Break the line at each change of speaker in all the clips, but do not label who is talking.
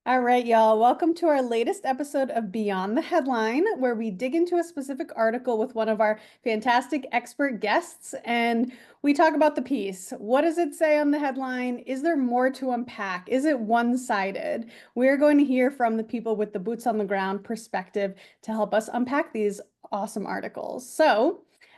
All right, y'all. Welcome to our latest episode of Beyond the Headline, where we dig into a specific article with one of our fantastic expert guests and we talk about the piece. What does it say on the headline? Is there more to unpack? Is it one-sided? We're going to hear from the people with the boots on the ground perspective to help us unpack these awesome articles.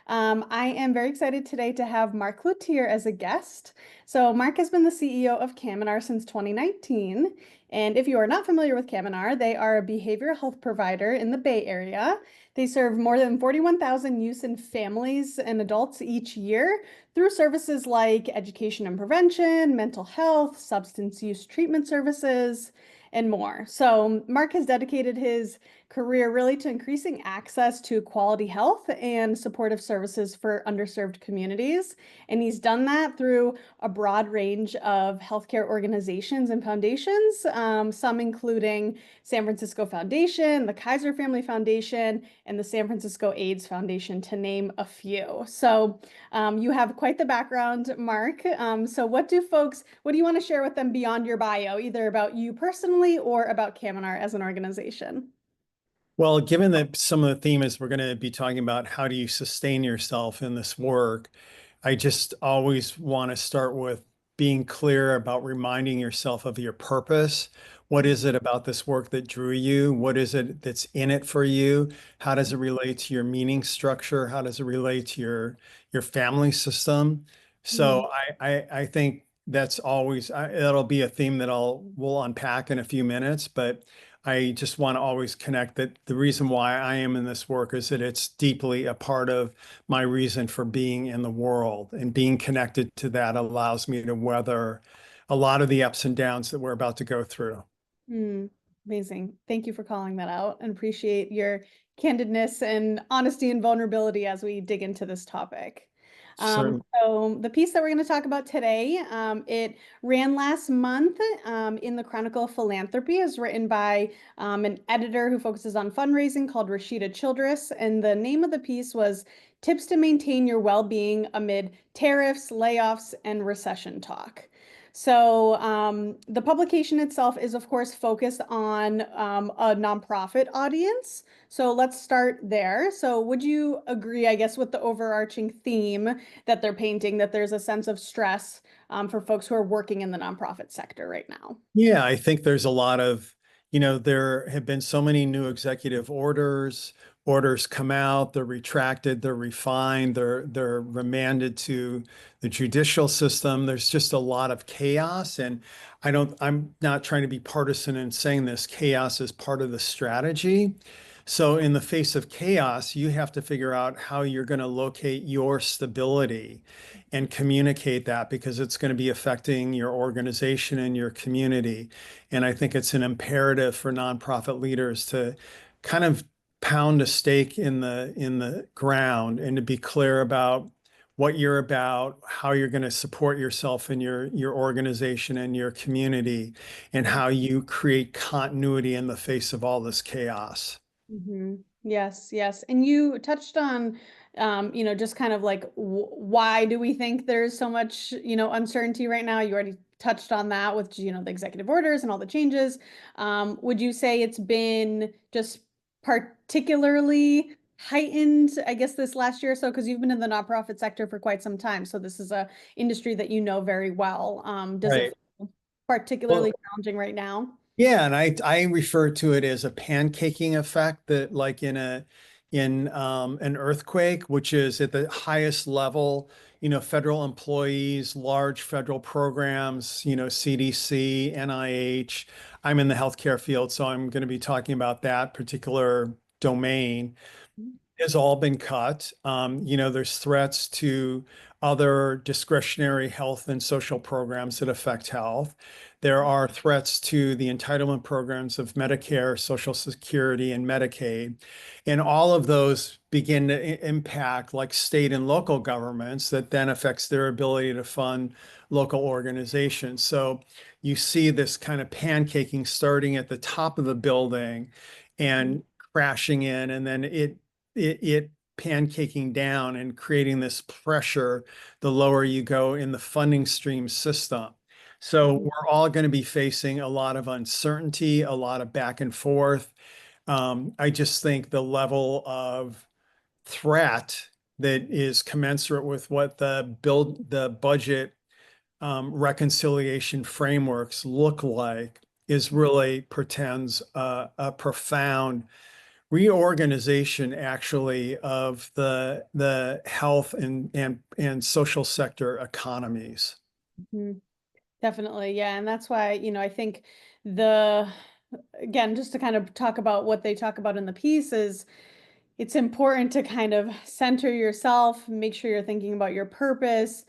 I am very excited today to have Mark Cloutier as a guest. So Mark has been the CEO of Caminar since 2019. And if you are not familiar with Caminar, they are a behavioral health provider in the Bay Area. They serve more than 41,000 youth and families and adults each year through services like education and prevention, mental health, substance use treatment services, and more. So Mark has dedicated his career really to increasing access to quality health and supportive services for underserved communities. And he's done that through a broad range of healthcare organizations and foundations, some including San Francisco Foundation, the Kaiser Family Foundation, and the San Francisco AIDS Foundation, to name a few. So you have quite the background, Mark. So what do you want to share with them beyond your bio, either about you personally or about Caminar as an organization?
Well, given that some of the theme is we're going to be talking about how do you sustain yourself in this work, I just always want to start with being clear about reminding yourself of your purpose. What is it about this work that drew you? What is it that's in it for you? How does it relate to your meaning structure? How does it relate to your family system?
Mhm.
So I think that's always that'll be a theme that we'll unpack in a few minutes, but I just want to always connect that the reason why I am in this work is that it's deeply a part of my reason for being in the world. And being connected to that allows me to weather a lot of the ups and downs that we're about to go through.
Mm, amazing. Thank you for calling that out and appreciate your candidness and honesty and vulnerability as we dig into this topic.
Certainly.
So the piece that we're going to talk about today, it ran last month in the Chronicle Philanthropy. Is written by an editor who focuses on fundraising called Rasheeda Childress. And the name of the piece was Tips to Maintain Your Well-Being Amid Tariffs, Layoffs, and Recession Talk. So the publication itself is, of course, focused on a nonprofit audience. So let's start there. So would you agree, I guess, with the overarching theme that they're painting, that there's a sense of stress for folks who are working in the nonprofit sector right now?
Yeah, I think there's a lot of, there have been so many new executive orders. Orders come out, they're retracted, they're refined, they're remanded to the judicial system. There's just a lot of chaos. And I'm not trying to be partisan in saying this. Chaos is part of the strategy. So in the face of chaos, you have to figure out how you're going to locate your stability and communicate that because it's going to be affecting your organization and your community. And I think it's an imperative for nonprofit leaders to kind of pound a stake in the ground and to be clear about what you're about, how you're going to support yourself and your organization and your community, and how you create continuity in the face of all this chaos.
Yes, yes. And you touched on, just kind of like why do we think there's so much, uncertainty right now? You already touched on that with, the executive orders and all the changes. Would you say it's been just particularly heightened, I guess, this last year or so? Because you've been in the nonprofit sector for quite some time. So this is a industry that you know very well. Does it
Right.
feel particularly
Well,
challenging right now?
yeah, and I refer to it as a pancaking effect that like in an earthquake, which is at the highest level, federal employees, large federal programs, CDC, NIH. I'm in the healthcare field, so I'm going to be talking about that particular domain has all been cut. There's threats to other discretionary health and social programs that affect health. There are threats to the entitlement programs of Medicare, Social Security, and Medicaid. And all of those begin to impact like state and local governments that then affects their ability to fund local organizations. So you see this kind of pancaking starting at the top of the building and crashing in, and then it pancaking down and creating this pressure the lower you go in the funding stream system. So
Mhm.
we're all going to be facing a lot of uncertainty, a lot of back and forth. I just think the level of threat that is commensurate with what the budget reconciliation frameworks look like is really portends a profound reorganization actually of the health and social sector economies.
Mhm. Definitely. Yeah. And that's why, I think the, again, just to kind of talk about what they talk about in the piece is it's important to kind of center yourself, make sure you're thinking about your purpose,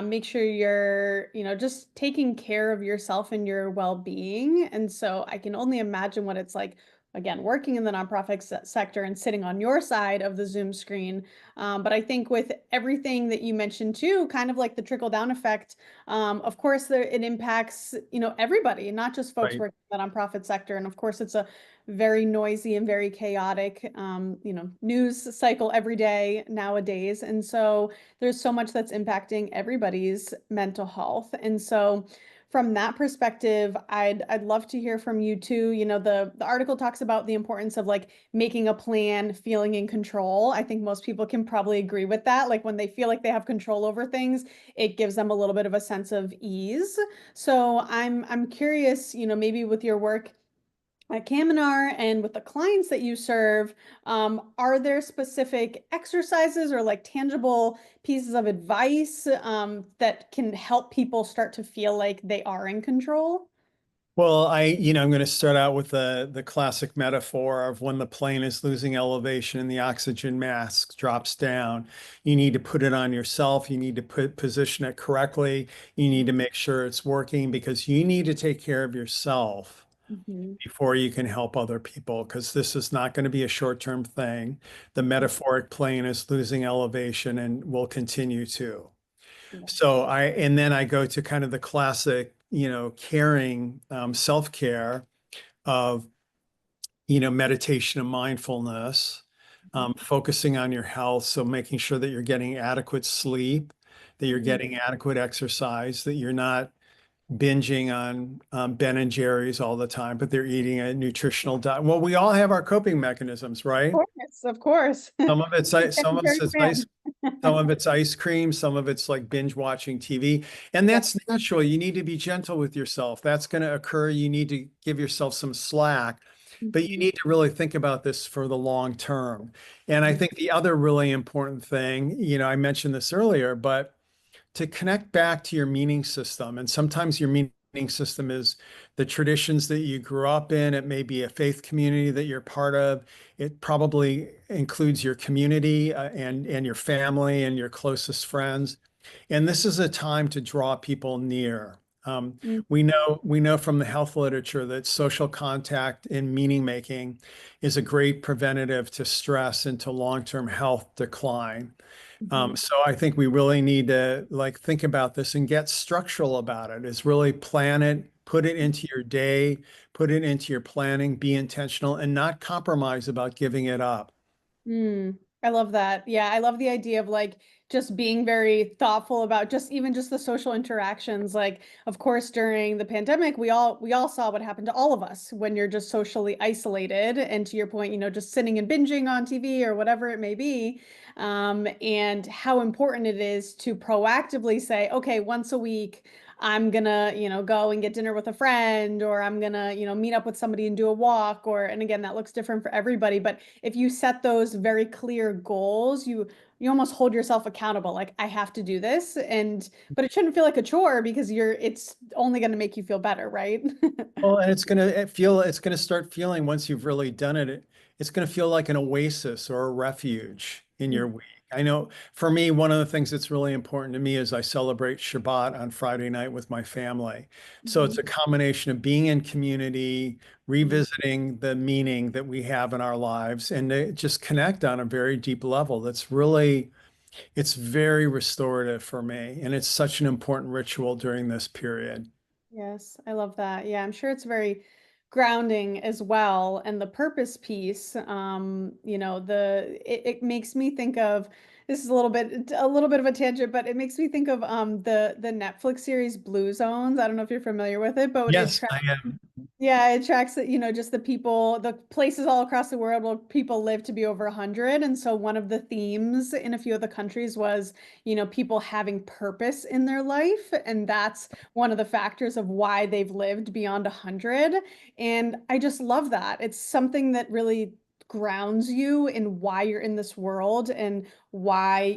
make sure you're, just taking care of yourself and your well-being. And so I can only imagine what it's like, again, working in the nonprofit sector and sitting on your side of the Zoom screen. But I think with everything that you mentioned too, kind of like the trickle down effect, of course, it impacts, everybody, not just folks
Right.
working in the nonprofit sector. And of course, it's a very noisy and very chaotic, news cycle every day nowadays. And so there's so much that's impacting everybody's mental health. And so from that perspective, I'd love to hear from you too. The article talks about the importance of like making a plan, feeling in control. I think most people can probably agree with that. Like when they feel like they have control over things, it gives them a little bit of a sense of ease. So I'm curious, maybe with your work at Caminar and with the clients that you serve, are there specific exercises or like tangible pieces of advice that can help people start to feel like they are in control?
Well, I'm going to start out with the classic metaphor of when the plane is losing elevation and the oxygen mask drops down. You need to put it on yourself. You need to position it correctly. You need to make sure it's working because you need to take care of yourself
Mhm.
before you can help other people, because this is not going to be a short-term thing. The metaphoric plane is losing elevation and will continue to.
Yes.
And then I go to kind of the classic, caring, self-care of, meditation and mindfulness, focusing on your health. So making sure that you're getting adequate sleep, that you're
Mhm.
getting adequate exercise, that you're not binging on Ben and Jerry's all the time, but they're eating a nutritional diet. Well, we all have our coping mechanisms, right?
Of course, of course.
Some of it's
Ben
some
and
of it's
Jerry's fan.
some of it's ice cream, some of it's like binge watching TV. And
Yeah.
that's natural. You need to be gentle with yourself. That's going to occur. You need to give yourself some slack, but you
Mhm.
need to really think about this for the long term. And I think the other really important thing, I mentioned this earlier, but to connect back to your meaning system. And sometimes your meaning system is the traditions that you grew up in. It may be a faith community that you're part of. It probably includes your community and your family and your closest friends. And this is a time to draw people near.
Mhm.
We know from the health literature that social contact and meaning making is a great preventative to stress and to long-term health decline.
Mhm.
So I think we really need to like think about this and get structural about it. Is really plan it, put it into your day, put it into your planning, be intentional, and not compromise about giving it up.
Mm, I love that. Yeah, I love the idea of like just being very thoughtful about just even just the social interactions. Like, of course, during the pandemic, we all saw what happened to all of us when you're just socially isolated. And to your point, just sitting and binging on TV or whatever it may be. And how important it is to proactively say, okay, once a week, I'm gonna, go and get dinner with a friend, or I'm gonna, meet up with somebody and do a walk, and again, that looks different for everybody, but if you set those very clear goals, you almost hold yourself accountable. Like I have to do this, but it shouldn't feel like a chore because it's only going to make you feel better, right?
Well, and it's gonna start feeling once you've really done it, it's gonna feel like an oasis or a refuge in your week. I know for me, one of the things that's really important to me is I celebrate Shabbat on Friday night with my family. So it's
Mhm.
a combination of being in community, revisiting the meaning that we have in our lives, and to just connect on a very deep level. It's very restorative for me, and it's such an important ritual during this period.
Yes, I love that. Yeah, I'm sure it's very grounding as well. And the purpose piece, it makes me think of this is a little bit of a tangent, but it makes me think of the Netflix series Blue Zones. I don't know if you're familiar with it, but
Yes, I am.
yeah, it tracks just the people, the places all across the world where people live to be over 100. And so one of the themes in a few of the countries was, people having purpose in their life. And that's one of the factors of why they've lived beyond 100. And I just love that. It's something that really grounds you in why you're in this world and why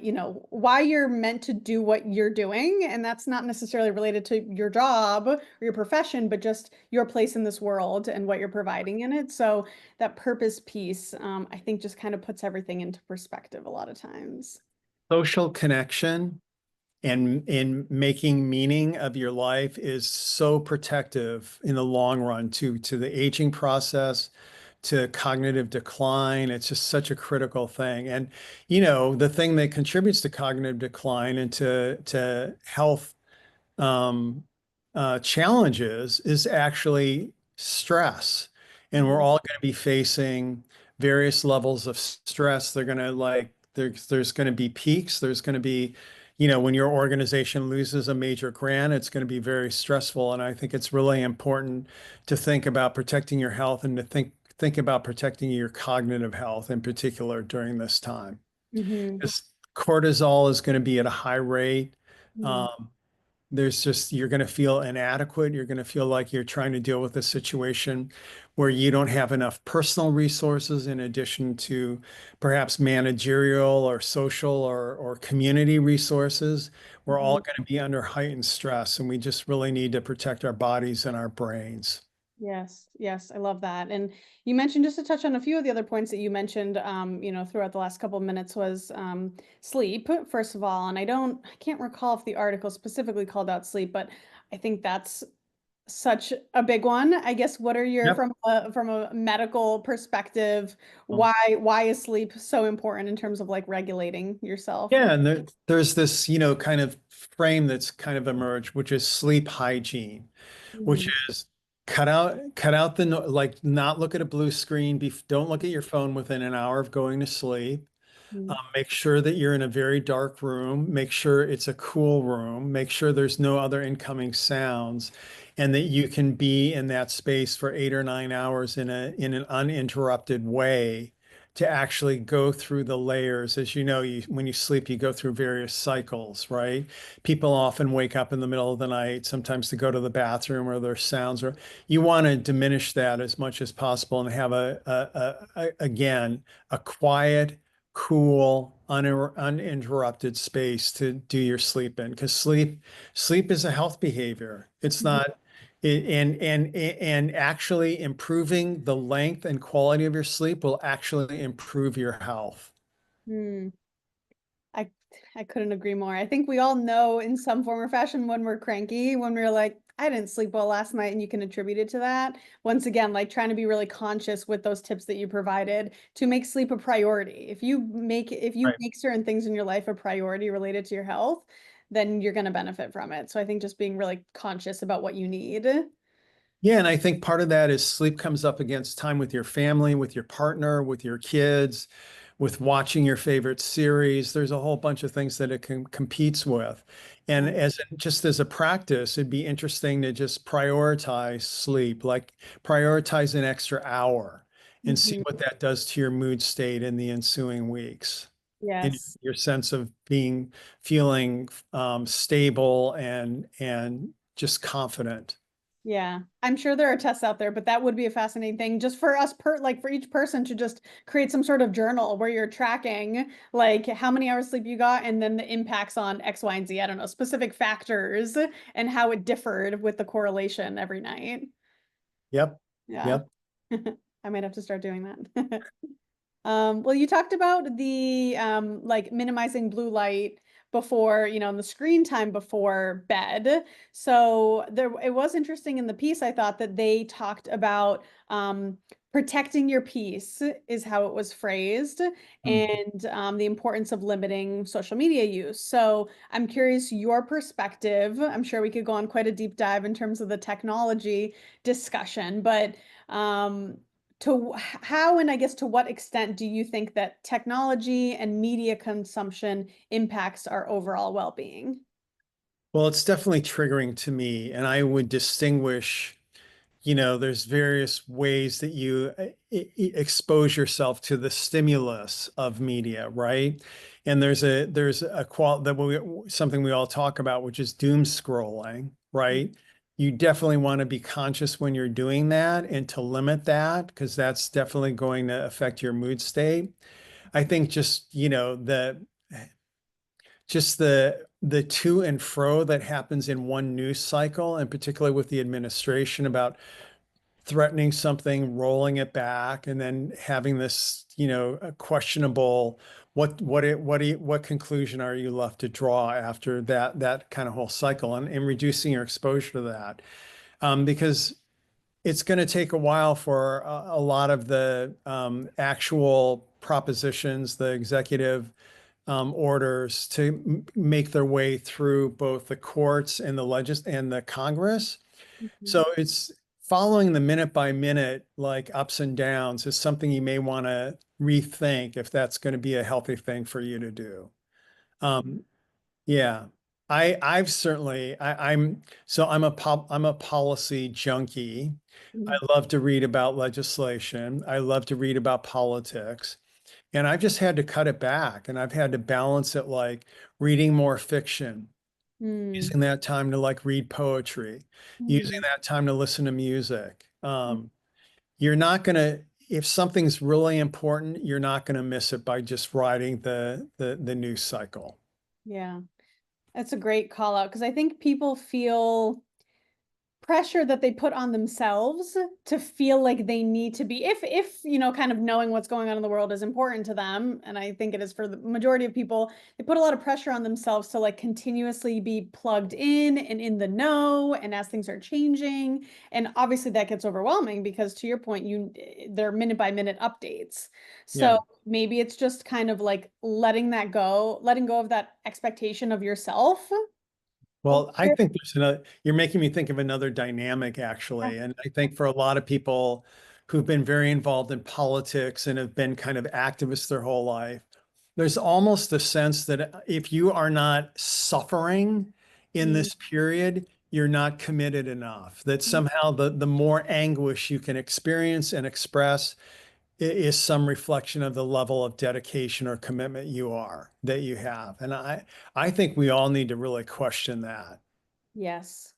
you're meant to do what you're doing. And that's not necessarily related to your job or your profession, but just your place in this world and what you're providing in it. So that purpose piece, I think just kind of puts everything into perspective a lot of times.
Social connection and in making meaning of your life is so protective in the long run to the aging process, to cognitive decline. It's just such a critical thing. And the thing that contributes to cognitive decline and to health um, challenges is actually stress. And we're
Mhm.
all going to be facing various levels of stress. They're going to there's going to be peaks. There's going to be, when your organization loses a major grant, it's going to be very stressful. And I think it's really important to think about protecting your health and to think about protecting your cognitive health in particular during this time.
Mhm.
Because cortisol is going to be at a high rate.
Mhm.
Um, you're going to feel inadequate. You're going to feel like you're trying to deal with a situation where you don't have enough personal resources in addition to perhaps managerial or social or community resources. We're all
Mhm.
going to be under heightened stress, and we just really need to protect our bodies and our brains.
Yes, yes, I love that. And you mentioned, just to touch on a few of the other points that you mentioned, throughout the last couple of minutes, was sleep, first of all. And I can't recall if the article specifically called out sleep, but I think that's such a big one. I guess what are your,
Yep.
from a medical perspective, why is sleep so important in terms of like regulating yourself?
Yeah, and there's this, kind of frame that's kind of emerged, which is sleep hygiene, which
Mhm.
is cut out like not look at a blue screen. Don't look at your phone within an hour of going to sleep.
Mhm.
Make sure that you're in a very dark room. Make sure it's a cool room. Make sure there's no other incoming sounds, and that you can be in that space for 8 or 9 hours in an uninterrupted way to actually go through the layers. As you know, when you sleep, you go through various cycles, right? People often wake up in the middle of the night, sometimes to go to the bathroom or there's sounds, or you want to diminish that as much as possible and have again, a quiet, cool, uninterrupted space to do your sleep in. Because sleep is a health behavior. It's not, and actually improving the length and quality of your sleep will actually improve your health.
Mhm. I I couldn't agree more. I think we all know in some form or fashion when we're cranky, when we're like, I didn't sleep well last night, and you can attribute it to that. Once again, like trying to be really conscious with those tips that you provided to make sleep a priority. If you make certain things in your life a priority related to your health, then you're going to benefit from it. So I think just being really conscious about what you need.
Yeah, and I think part of that is sleep comes up against time with your family, with your partner, with your kids, with watching your favorite series. There's a whole bunch of things that it competes with. And just as a practice, it'd be interesting to just prioritize sleep, like prioritize an extra hour and see
Mhm.
what that does to your mood state in the ensuing weeks, in
Yes.
your sense of feeling stable and just confident.
Yeah, I'm sure there are tests out there, but that would be a fascinating thing just for us like for each person to just create some sort of journal where you're tracking like how many hours sleep you got and then the impacts on X, Y, and Z. I don't know, specific factors and how it differed with the correlation every night.
Yep.
Yeah.
Yep.
I might have to start doing that. Well, you talked about the like minimizing blue light before, and the screen time before bed. So it was interesting in the piece, I thought that they talked about protecting your peace is how it was phrased,
Mm.
and the importance of limiting social media use. So I'm curious your perspective. I'm sure we could go on quite a deep dive in terms of the technology discussion, but um, how and I guess to what extent do you think that technology and media consumption impacts our overall well-being?
Well, it's definitely triggering to me, and I would distinguish, there's various ways that you expose yourself to the stimulus of media, right? And there's a that something we all talk about, which is doom scrolling, right? You definitely want to be conscious when you're doing that and to limit that because that's definitely going to affect your mood state. I think just the to and fro that happens in one news cycle, and particularly with the administration about threatening something, rolling it back, and then having this, a questionable what conclusion are you left to draw after that kind of whole cycle, and reducing your exposure to that, because it's going to take a while for a lot of the actual propositions, the executive orders to make their way through both the courts and the Congress.
Mhm.
So it's following the minute by minute, like ups and downs, is something you may want to rethink if that's going to be a healthy thing for you to do. Um, yeah, I've certainly I'm a policy junkie. I
Mhm.
love to read about legislation. I love to read about politics. And I've just had to cut it back and I've had to balance it like reading more fiction,
Mm.
using that time to like read poetry, using
Mm.
that time to listen to music. You're not gonna, if something's really important, you're not gonna miss it by just riding the news cycle.
Yeah, that's a great call out because I think people feel pressure that they put on themselves to feel like they need to be if kind of knowing what's going on in the world is important to them, and I think it is for the majority of people. They put a lot of pressure on themselves to like continuously be plugged in and in the know and as things are changing, and obviously that gets overwhelming because to your point, they're minute by minute updates. So
Yeah.
maybe it's just kind of like letting go of that expectation of yourself.
Well, I think you're making me think of another dynamic actually. And I think for a lot of people who've been very involved in politics and have been kind of activists their whole life, there's almost a sense that if you are not suffering in
Mm.
this period, you're not committed enough. That somehow the more anguish you can experience and express is some reflection of the level of dedication or commitment that you have. And I think we all need to really question that.
Yes.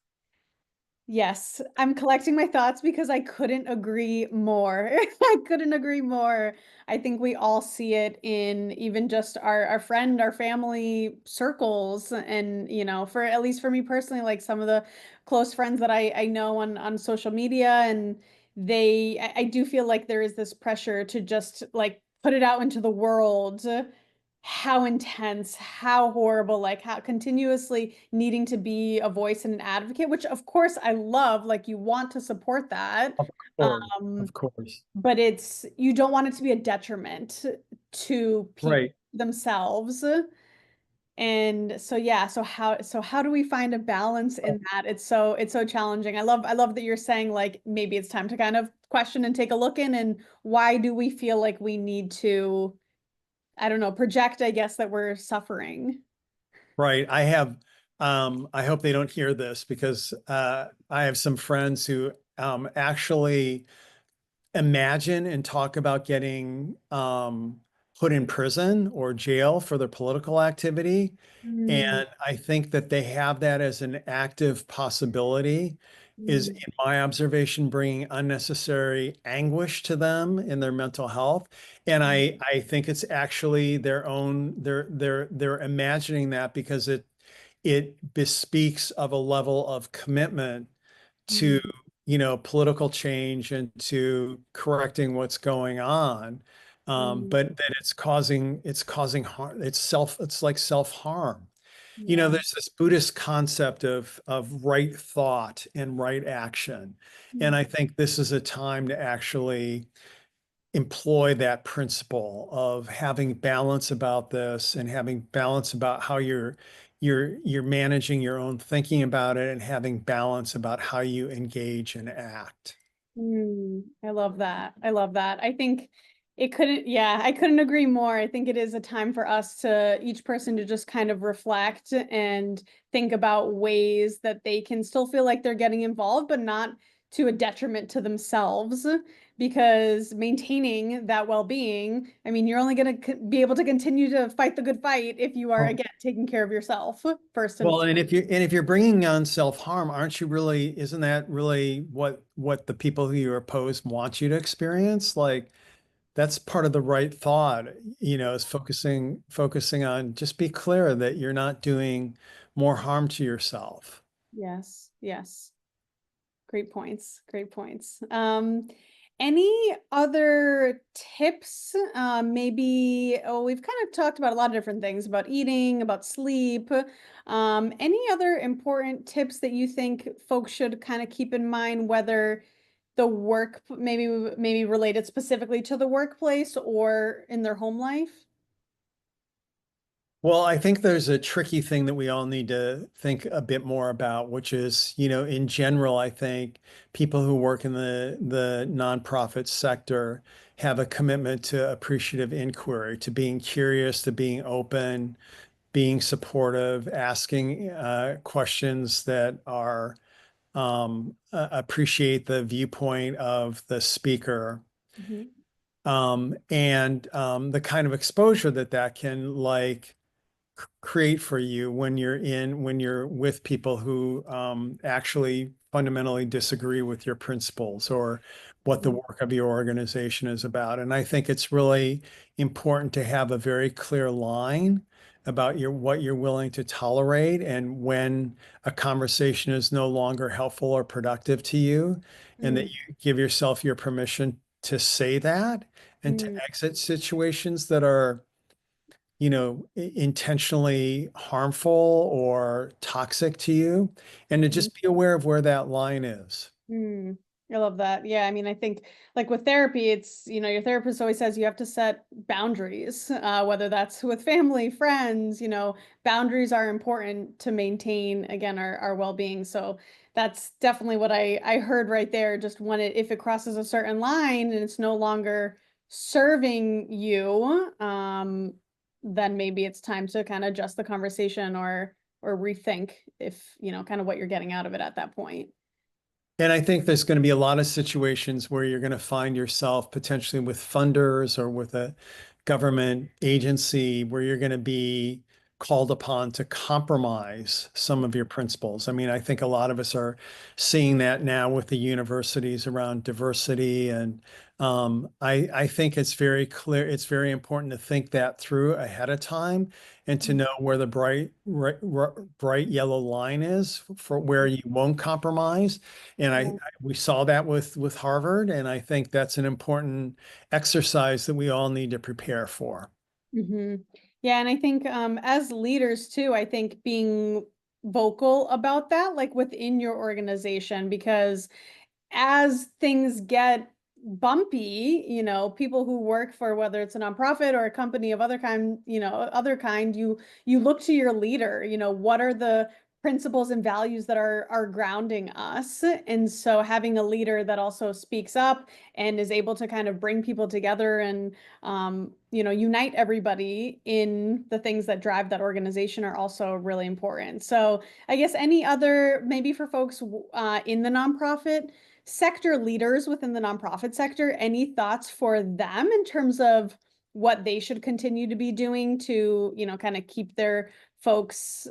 Yes, I'm collecting my thoughts because I couldn't agree more. I couldn't agree more. I think we all see it in even just our friend, our family circles. And, for at least for me personally, like some of the close friends that I know on social media, and I do feel like there is this pressure to just like put it out into the world, how intense, how horrible, like how continuously needing to be a voice and an advocate, which of course I love, like you want to support that.
Of course,
Um,
of course.
but you don't want it to be a detriment to people
Right,
themselves. And so yeah, so how do we find a balance in that? It's so challenging. I love that you're saying like maybe it's time to kind of question and take a look in, and why do we feel like we need to, I don't know, project, I guess, that we're suffering.
right. I hope they don't hear this because I have some friends who actually imagine and talk about getting put in prison or jail for their political activity.
Mm,
And I think that they have that as an active possibility, is
mm,
in my observation, bringing unnecessary anguish to them in their mental health. And I think it's actually they're imagining that because it bespeaks of a level of commitment to,
mm,
political change and to correcting what's going on.
mm.
But that it's causing harm. It's like self-harm.
Yeah.
There's this Buddhist concept of right thought and right action. And
Mm,
I think this is a time to actually employ that principle of having balance about this and having balance about how you're managing your own thinking about it and having balance about how you engage and act.
I love that. I love that. I think it couldn't, yeah, I couldn't agree more. I think it is a time for us to each person to just kind of reflect and think about ways that they can still feel like they're getting involved, but not to a detriment to themselves. Because maintaining that well-being, I mean, you're only going to be able to continue to fight the good fight if you are,
Well,
again, taking care of yourself first and
well,
foremost.
and if you're bringing on self-harm, aren't you really, isn't that really what the people who you oppose want you to experience? Like that's part of the right thought, is focusing on just be clear that you're not doing more harm to yourself.
Yes, yes. Great points. Great points. Any other tips? Maybe, oh, we've kind of talked about a lot of different things about eating, about sleep. Any other important tips that you think folks should kind of keep in mind, whether the work, maybe related specifically to the workplace or in their home life?
Well, I think there's a tricky thing that we all need to think a bit more about, which is, in general, I think people who work in the nonprofit sector have a commitment to appreciative inquiry, to being curious, to being open, being supportive, asking questions that are appreciate the viewpoint of the speaker,
Mhm.
and the kind of exposure that that can like create for you when you're with people who actually fundamentally disagree with your principles or what the
Mhm.
work of your organization is about. And I think it's really important to have a very clear line about what you're willing to tolerate and when a conversation is no longer helpful or productive to you, and that
Mm,
you give yourself your permission to say that and to
mm,
exit situations that are intentionally harmful or toxic to you, and to
mhm.
just be aware of where that line is.
Mm, I love that. Yeah, I mean, I think like with therapy, it's, your therapist always says you have to set boundaries, whether that's with family, friends, boundaries are important to maintain, again, our well-being. So that's definitely what I heard right there. Just when if it crosses a certain line and it's no longer serving you, then maybe it's time to kind of adjust the conversation or rethink if, kind of what you're getting out of it at that point.
And I think there's going to be a lot of situations where you're going to find yourself potentially with funders or with a government agency where you're going to be called upon to compromise some of your principles. I mean, I think a lot of us are seeing that now with the universities around diversity. And I think it's very clear, it's very important to think that through ahead of time and to know where the bright yellow line is for where you won't compromise. And we saw that with Harvard, and I think that's an important exercise that we all need to prepare for.
Hmm. Yeah, and I think as leaders too, I think being vocal about that, like within your organization, because as things get bumpy, people who work for whether it's a nonprofit or a company of other kind, other kind, you look to your leader, what are the principles and values that are grounding us? And so having a leader that also speaks up and is able to kind of bring people together and unite everybody in the things that drive that organization are also really important. So I guess any other maybe for folks in the nonprofit sector, leaders within the nonprofit sector, any thoughts for them in terms of what they should continue to be doing to, kind of keep their folks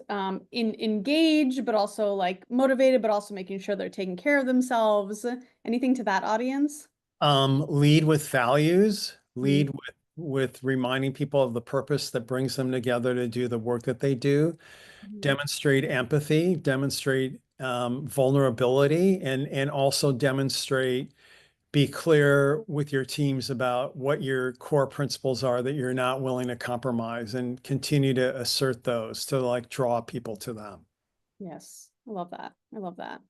engaged, but also like motivated, but also making sure they're taking care of themselves? Anything to that audience?
Lead with values,
Mm,
lead with reminding people of the purpose that brings them together to do the work that they do,
mhm.
demonstrate empathy, demonstrate vulnerability, and also demonstrate be clear with your teams about what your core principles are that you're not willing to compromise, and continue to assert those to like draw people to them.
Yes, I love that. I love that.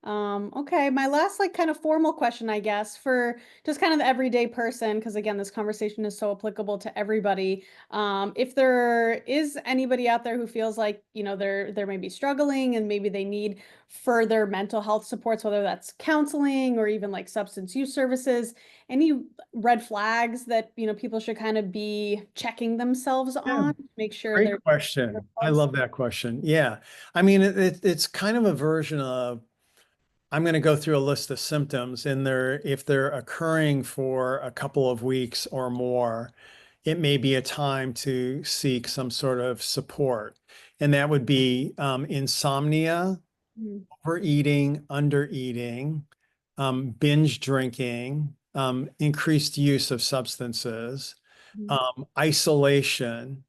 Okay, my last like kind of formal question, I guess, for just kind of the everyday person, because again, this conversation is so applicable to everybody. If there is anybody out there who feels like, they're maybe struggling and maybe they need further mental health supports, whether that's counseling or even like substance use services, any red flags that, people should kind of be checking themselves
Yeah,
on, to make sure
great
they're
question. I love that question. Yeah. I mean, it's kind of a version of I'm going to go through a list of symptoms and if they're occurring for a couple of weeks or more, it may be a time to seek some sort of support. And that would be insomnia,
Mhm,
overeating, undereating, binge drinking, increased use of substances,
mhm,
isolation.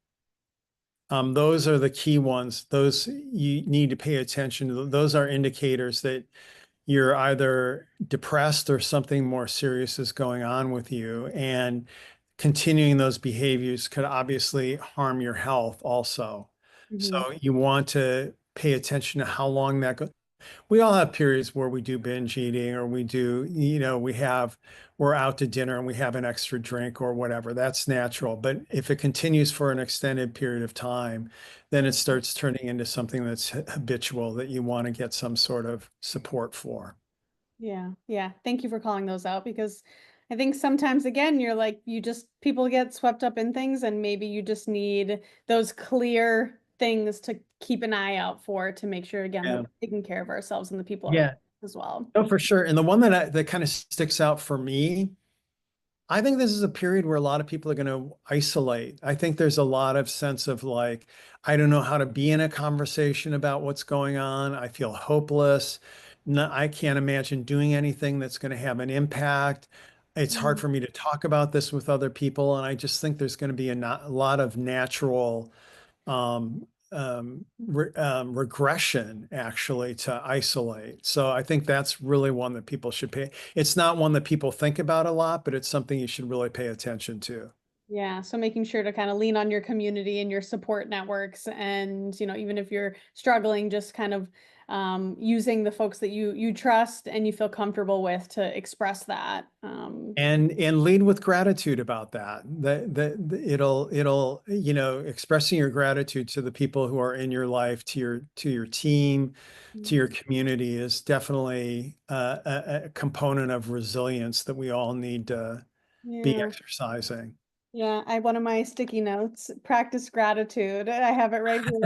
Those are the key ones. Those you need to pay attention to. Those are indicators that you're either depressed or something more serious is going on with you. And continuing those behaviors could obviously harm your health also. So
mhm,
you want to pay attention to how long that goes. We all have periods where we do binge eating or we do, we're out to dinner and we have an extra drink or whatever. That's natural. But if it continues for an extended period of time, then it starts turning into something that's habitual that you want to get some sort of support for.
Yeah, yeah. Thank you for calling those out because I think sometimes again you're like people get swept up in things and maybe you just need those clear things to keep an eye out for to make sure again that
Yeah.
we're taking care of ourselves and the people around
Yeah.
us as well.
No, for sure. And the one that kind of sticks out for me, I think this is a period where a lot of people are going to isolate. I think there's a lot of sense of like, I don't know how to be in a conversation about what's going on. I feel hopeless. No, I can't imagine doing anything that's going to have an impact. It's hard
Mm.
for me to talk about this with other people. And I just think there's going to be a lot of natural regression actually to isolate. So I think that's really one that people should pay. It's not one that people think about a lot, but it's something you should really pay attention to.
Yeah, so making sure to kind of lean on your community and your support networks and, even if you're struggling, just kind of using the folks that you trust and you feel comfortable with to express that.
And lead with gratitude about that. It'll expressing your gratitude to the people who are in your life, to your team, to your community is definitely a component of resilience that we all need to be
Yeah.
exercising.
Yeah, I one of my sticky notes, practice gratitude. I have it right here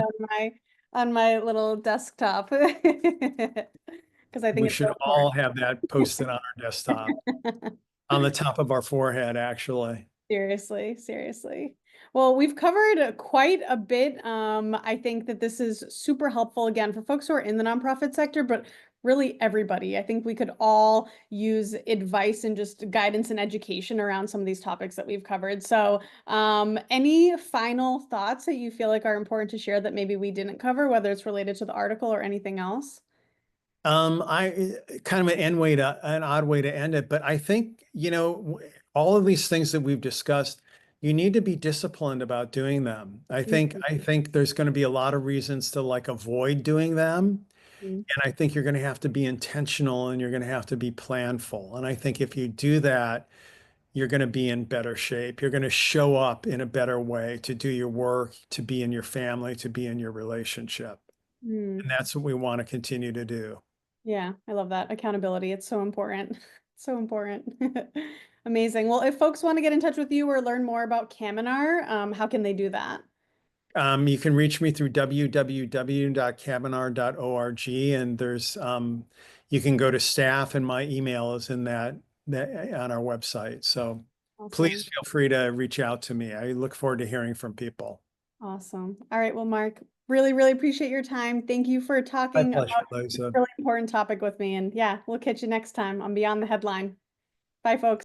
on my little desktop because I think
We
it's
should
so
all have that posted on our desktop,
important.
on the top of our forehead, actually.
Seriously, seriously. Well, we've covered quite a bit. I think that this is super helpful again for folks who are in the nonprofit sector, but really everybody. I think we could all use advice and just guidance and education around some of these topics that we've covered. So, any final thoughts that you feel like are important to share that maybe we didn't cover, whether it's related to the article or anything else?
I kind of an odd way to end it, but I think, all of these things that we've discussed, you need to be disciplined about doing them. I think there's going to be a lot of reasons to like avoid doing them.
Mhm.
And I think you're going to have to be intentional and you're going to have to be planful. And I think if you do that, you're going to be in better shape. You're going to show up in a better way to do your work, to be in your family, to be in your relationship.
Mm.
And that's what we want to continue to do.
Yeah, I love that. Accountability. It's so important. So important. Amazing. Well, if folks want to get in touch with you or learn more about Caminar, how can they do that?
You can reach me through www.caminar.org and you can go to staff and my email is in that on our website. So please
Awesome.
feel free to reach out to me. I look forward to hearing from people.
Awesome. All right. Well, Mark, really, really appreciate your time. Thank you for
My
talking
pleasure,
about this
Liza.
really important topic with me. And yeah, we'll catch you next time on Beyond the Headline. Bye, folks.